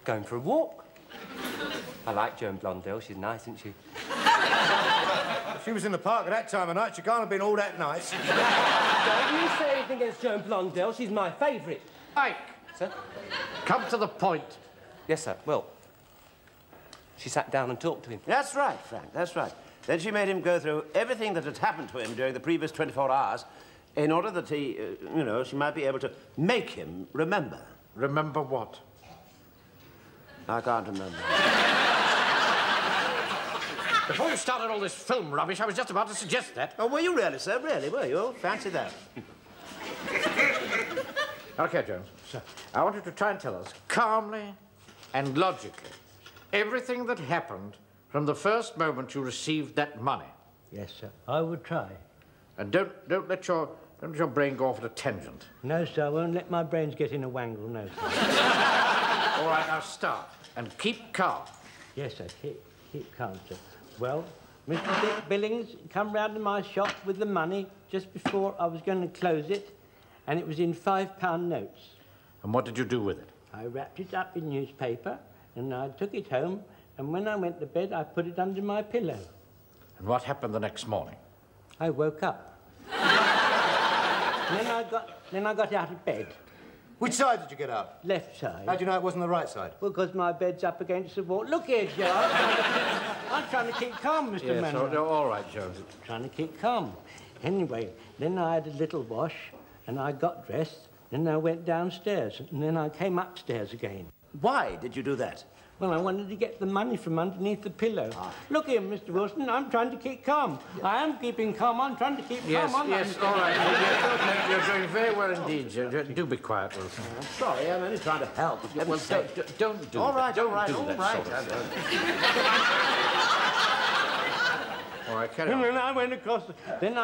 Going for a walk. I like Joan Blondell. She's nice, isn't she? If she was in the park at that time of night, she can't have been all that nice. Don't you say anything against Joan Blondell. She's my favourite. Ike! Sir? Come to the point. Yes, sir. Well, she sat down and talked to him. That's right, Frank, that's right. Then she made him go through everything that had happened to him during the previous 24 hours in order that he, you know, she might be able to make him remember. Remember what? I can't remember. Before you started all this film rubbish, I was just about to suggest that. Oh, were you really, sir? Really, were you? Fancy that. OK, Jones. So, I want you to try and tell us, calmly and logically, everything that happened from the first moment you received that money. Yes, sir. I would try. And don't let your brain go off at a tangent. No, sir. I won't let my brains get in a wangle, no, sir. All right, now start. And keep calm. Yes, sir. Keep calm, sir. Well, Mr. Dick Billings come round to my shop with the money just before I was going to close it, and it was in £5 notes. And what did you do with it? I wrapped it up in newspaper, and I took it home, and when I went to bed, I put it under my pillow. And what happened the next morning? I woke up. then I got out of bed. Which side did you get up? Left side. How do you know it wasn't the right side? Well, because my bed's up against the wall. Look here, Joe. I'm trying to keep calm, Mr. Yes, Manning. all right, Jones. Trying to keep calm. Anyway, then I had a little wash, and I got dressed, and I went downstairs, and then I came upstairs again. Why did you do that? Well, I wanted to get the money from underneath the pillow. Look here, Mr. Wilson, I'm trying to keep calm. I am keeping calm. I'm trying to keep calm. Yes, all right. You're doing very well indeed, Joe. Do be quiet, Wilson. I'm sorry, I'm only trying to help. Well, don't do all right, that. all right, Don't do all that right. sort of thing. All right, carry on. And then I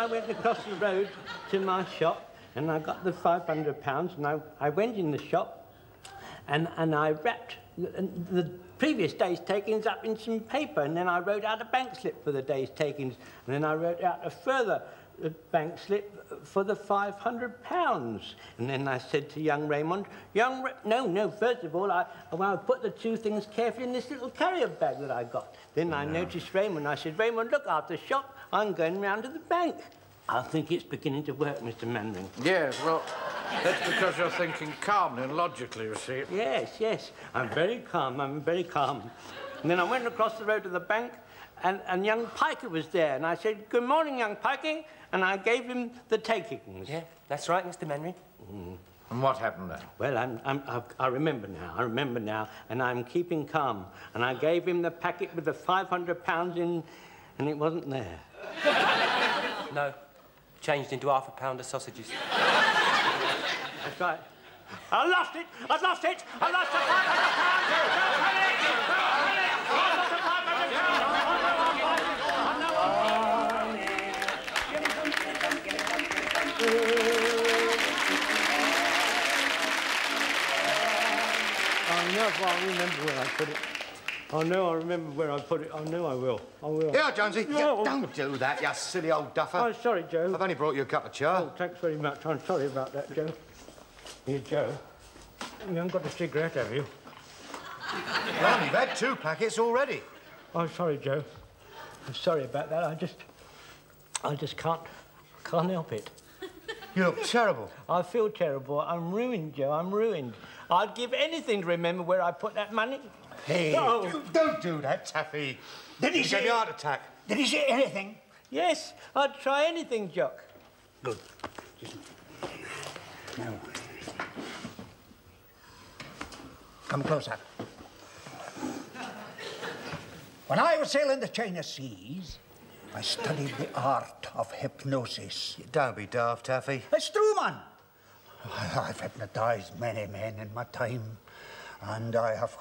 went across the road to my shop, and I got the £500, and I went in the shop, and I wrapped the previous day's takings up in some paper, and then I wrote out a bank slip for the day's takings, and then I wrote out a further bank slip for the £500. And then I said to young Raymond, no, first of all, I put the two things carefully in this little carrier bag that I got. Then I noticed Raymond. I said, Raymond, look, after the shop, I'm going round to the bank. I think it's beginning to work, Mr. Mannering. Yes, well, that's because you're thinking calmly and logically, you see. Yes. I'm very calm. And then I went across the road to the bank, and young Piker was there. And I said, good morning, young Piker. And I gave him the takings. Yeah, that's right, Mr. Mannering. And what happened then? Well, I remember now, and I'm keeping calm. And I gave him the packet with the £500 in, and it wasn't there. No. Changed into half a pound of sausages. That's right. I lost it! I lost the £500! I'll remember where I put it. I know I remember where I put it. I know I will. Yeah, Jonesy. No. Yeah, don't do that, you silly old duffer. Oh, sorry, Joe. I've only brought you a cup of char. Oh, thanks very much. I'm sorry about that, Joe. Here, Joe. You haven't got a cigarette, have you? Well, you've had 2 packets already. Oh, sorry, Joe. I'm sorry about that. I just can't help it. You look terrible. I feel terrible. I'm ruined, Joe. I'm ruined. I'd give anything to remember where I put that money. Hey, don't do that, Taffy. Did he Give say... me a heart attack. Did he say anything? Yes, I'd try anything, Jock. Good. Now. Come closer. When I was sailing the China Seas, I studied the art of hypnosis. Don't be daft, Taffy. It's true, man. I've hypnotized many men in my time, and I have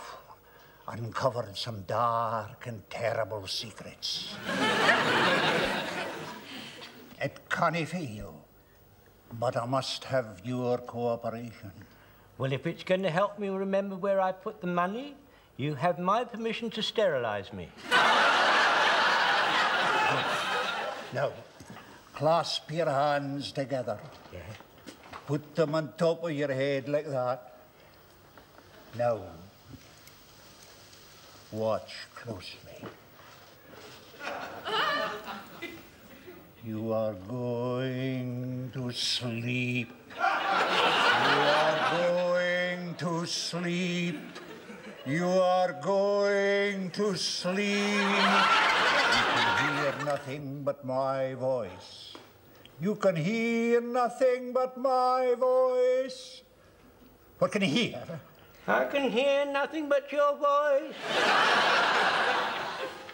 uncovered some dark and terrible secrets. It can't fail, but I must have your cooperation. Well, if it's going to help me remember where I put the money, you have my permission to sterilize me. Now, clasp your hands together. Yeah. Put them on top of your head like that. Now, Watch closely. You are going to sleep. You are going to sleep. You are going to sleep. You can hear nothing but my voice. You can hear nothing but my voice. What can you hear? I can hear nothing but your voice.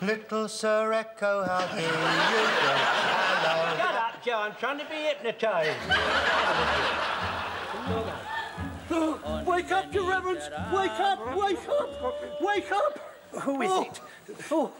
Little Sir Echo, how do you do? Hello. Shut up, Joe. I'm trying to be hypnotised. Wake up, Your Reverence! Wake up! Wake up! Wake up! Who is it? Oh.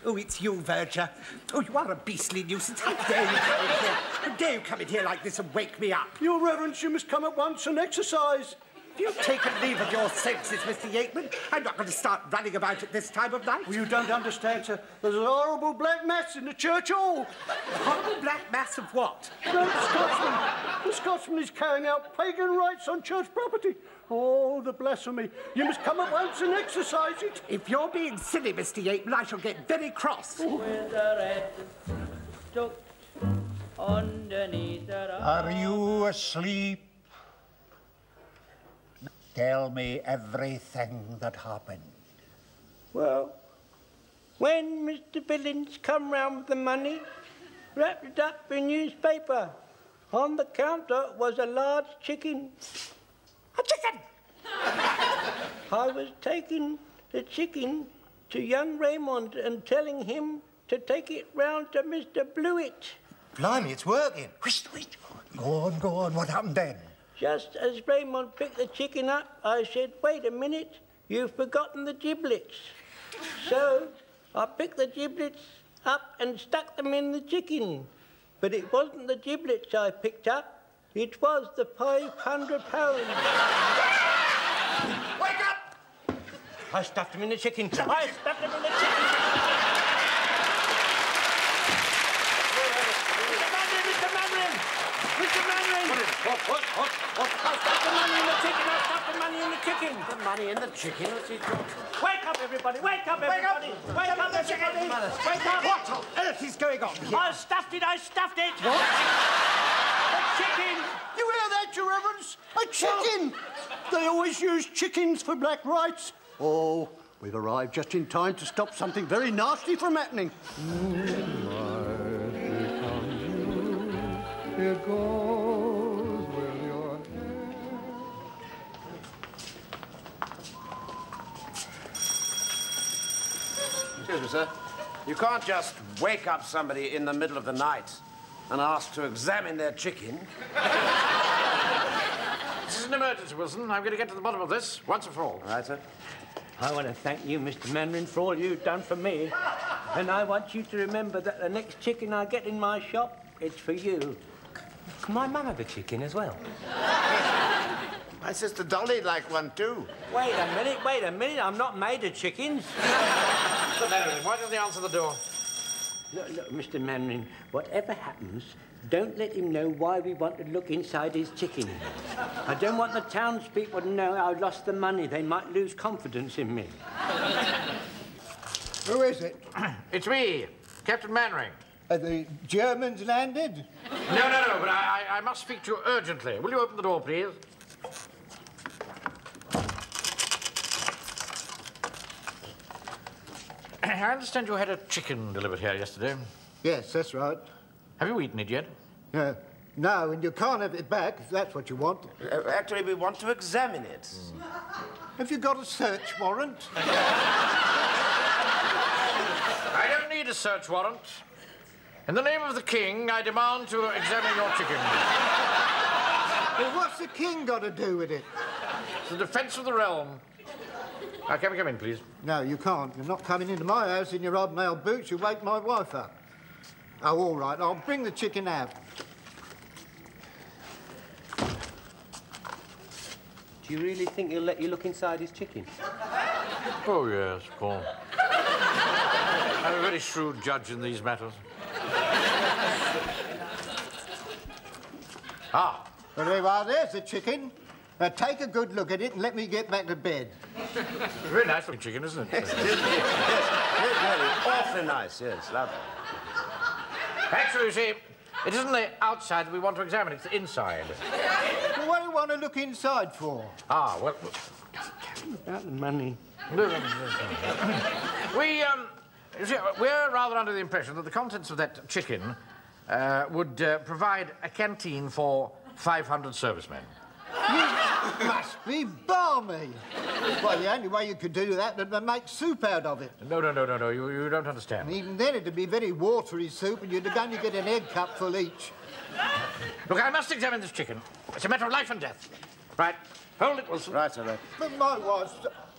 Oh, it's you, Verger. Oh, you are a beastly nuisance. How dare you come in here? How dare you come in here like this and wake me up? Your Reverence, you must come at once and exercise. If you take leave of your senses, Mr. Yeatman, I'm not going to start running about at this time of night. Well, you don't understand, sir. There's a horrible black mass in the church hall. Horrible black mass of what? The Scotsman. The Scotsman is carrying out pagan rites on church property. Oh, the blasphemy. You must come at once and exercise it. If you're being silly, Mr. Yeatman, I shall get very cross. Are you asleep? Tell me everything that happened. Well, when Mr. Billings come round with the money, wrapped it up in newspaper. On the counter was a large chicken. A chicken! I was taking the chicken to young Raymond and telling him to take it round to Mr. Blewett. Blimey, it's working. Wait. Go on. What happened then? Just as Raymond picked the chicken up, I said, wait a minute, you've forgotten the giblets. So I picked the giblets up and stuck them in the chicken. But it wasn't the giblets I picked up, it was the £500. Wake up! I stuffed them in the chicken. I stuffed them in the chicken. Mr. Mannering! What? I stuffed the money in the chicken. I stuffed the money in the chicken. The money in the chicken? What's he talking? Wake up, everybody! Wake up, everybody! Wake up, everybody! Wake up! What on earth is going on here? I stuffed it! What? The chicken! You hear that, Your Reverence? A chicken! They always use chickens for black rites. Oh, we've arrived just in time to stop something very nasty from happening. Here goes with your Excuse me, sir. You can't just wake up somebody in the middle of the night and ask to examine their chicken. This is an emergency, Wilson. I'm going to get to the bottom of this once and for all. All right, sir. I want to thank you, Mr. Mannering, for all you've done for me. And I want you to remember that the next chicken I get in my shop, it's for you. Can my mum have a chicken as well? My sister Dolly'd like one too. Wait a minute. I'm not made of chickens. Mr. Mannering, why don't they answer the door? Look, Mr. Mannering, whatever happens, don't let him know why we want to look inside his chicken. I don't want the townspeople to know I lost the money. They might lose confidence in me. Who is it? It's me, Captain Mannering. Are the Germans landed? No, but I must speak to you urgently. Will you open the door, please? I understand you had a chicken delivered here yesterday. Yes, that's right. Have you eaten it yet? No, and you can't have it back if that's what you want. Actually, we want to examine it. Have you got a search warrant? I don't need a search warrant. In the name of the King, I demand to examine your chicken. Well, what's the king got to do with it? It's the defence of the realm. Now, can we come in, please? No, you can't. You're not coming into my house in your hobnail boots. You wake my wife up. Oh, all right. I'll bring the chicken out. Do you really think he'll let you look inside his chicken? Oh, yes, of course. I'm a very shrewd judge in these matters. Well, there you are. There's the chicken. Now take a good look at it and let me get back to bed. Very nice looking chicken, isn't it? Yes, it's really awfully nice, yes, lovely. Actually, you see, it isn't the outside that we want to examine, it's the inside. Well, what do you want to look inside for? Ah, well... About the money. You see, we're rather under the impression that the contents of that chicken would provide a canteen for 500 servicemen. You must be balmy. Well, the only way you could do that would be make soup out of it. No, you don't understand. And even then, it'd be very watery soup, and you'd only get an egg cup full each. Look, I must examine this chicken. It's a matter of life and death. Right, hold it, Wilson. Right, sir. But my wife's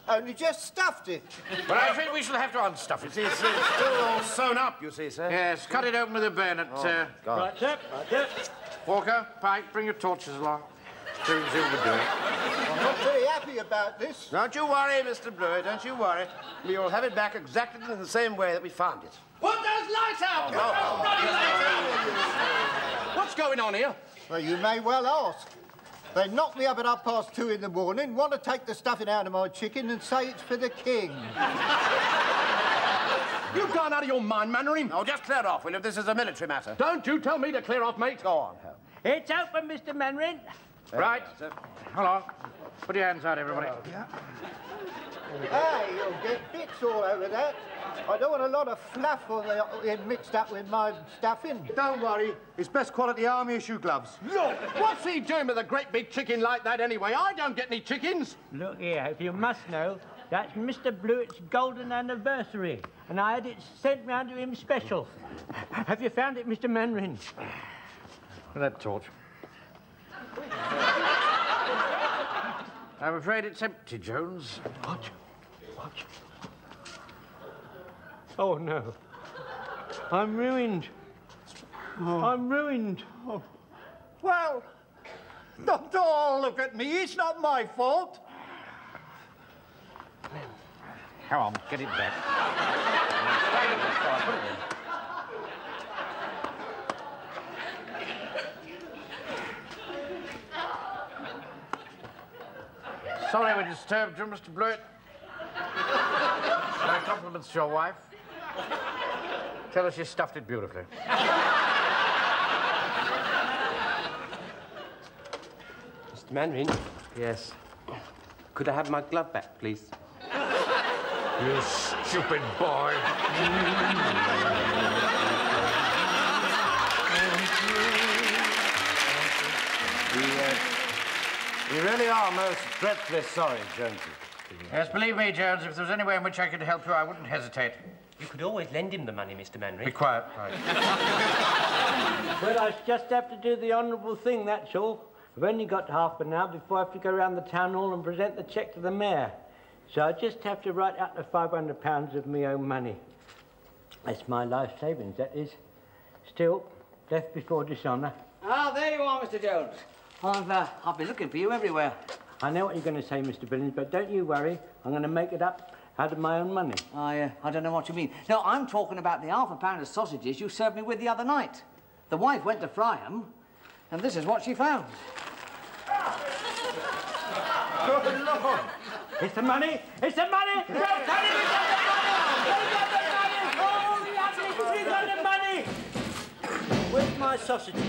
only just stuffed it. But I think we shall have to unstuff it. It's still all sewn up, you see, sir. Yes, cut it open with a bayonet. God. Right, sir. Right, sir. Walker, Pike, bring your torches along. See what we're doing. I'm not very happy about this. Don't you worry, Mr. Brewer, don't you worry. We'll have it back exactly in the same way that we found it. Put those lights out! Put those bloody lights out! What's going on here? Well, you may well ask. They knocked me up at 2:30 in the morning, want to take the stuffing out of my chicken and say it's for the king. You've gone out of your mind, Mannering. Oh, just clear off, will you? This is a military matter. Don't you tell me to clear off, mate. Go on, Hal. It's open, Mr. Mannering. Right. Hold on. Put your hands out, everybody. Hey, you'll get bits all over that. I don't want a lot of fluff mixed up with my stuffing. Don't worry, it's best quality army issue gloves. Look, what's he doing with a great big chicken like that anyway? I don't get any chickens. Look here, if you must know, that's Mr. Blewett's golden anniversary, and I had it sent round to him special. Have you found it, Mr. Mannering? That torch. I'm afraid it's empty, Jones. What? Oh, no. I'm ruined. I'm ruined. Oh. Well, don't all look at me. It's not my fault. Come on, get it back. Put it in. Sorry we disturbed you, Mr. Blewett. My compliments to your wife. Tell her she stuffed it beautifully. Mr. Mannering? Yes. Could I have my glove back, please? You stupid boy. We really are most dreadfully sorry, Jonesy. Yes, believe me, Jones, if there was any way in which I could help you, I wouldn't hesitate. You could always lend him the money, Mr. Mannering. Be quiet. Right. Well, I just have to do the honourable thing, that's all. I've only got half an hour before I have to go round the town hall and present the cheque to the mayor. So I just have to write out the £500 of my own money. That's my life savings, that is. Still, death before dishonour. Ah, there you are, Mr. Jones. I've been looking for you everywhere. I know what you're going to say, Mr. Billings, but don't you worry. I'm going to make it up out of my own money. I don't know what you mean. No, I'm talking about the £1/2 of sausages you served me with the other night. The wife went to fry them, and this is what she found. Good Lord. It's the money! It's the money! No, Tony, we got the money! We got the money! Oh, we got the money! Where's my sausages?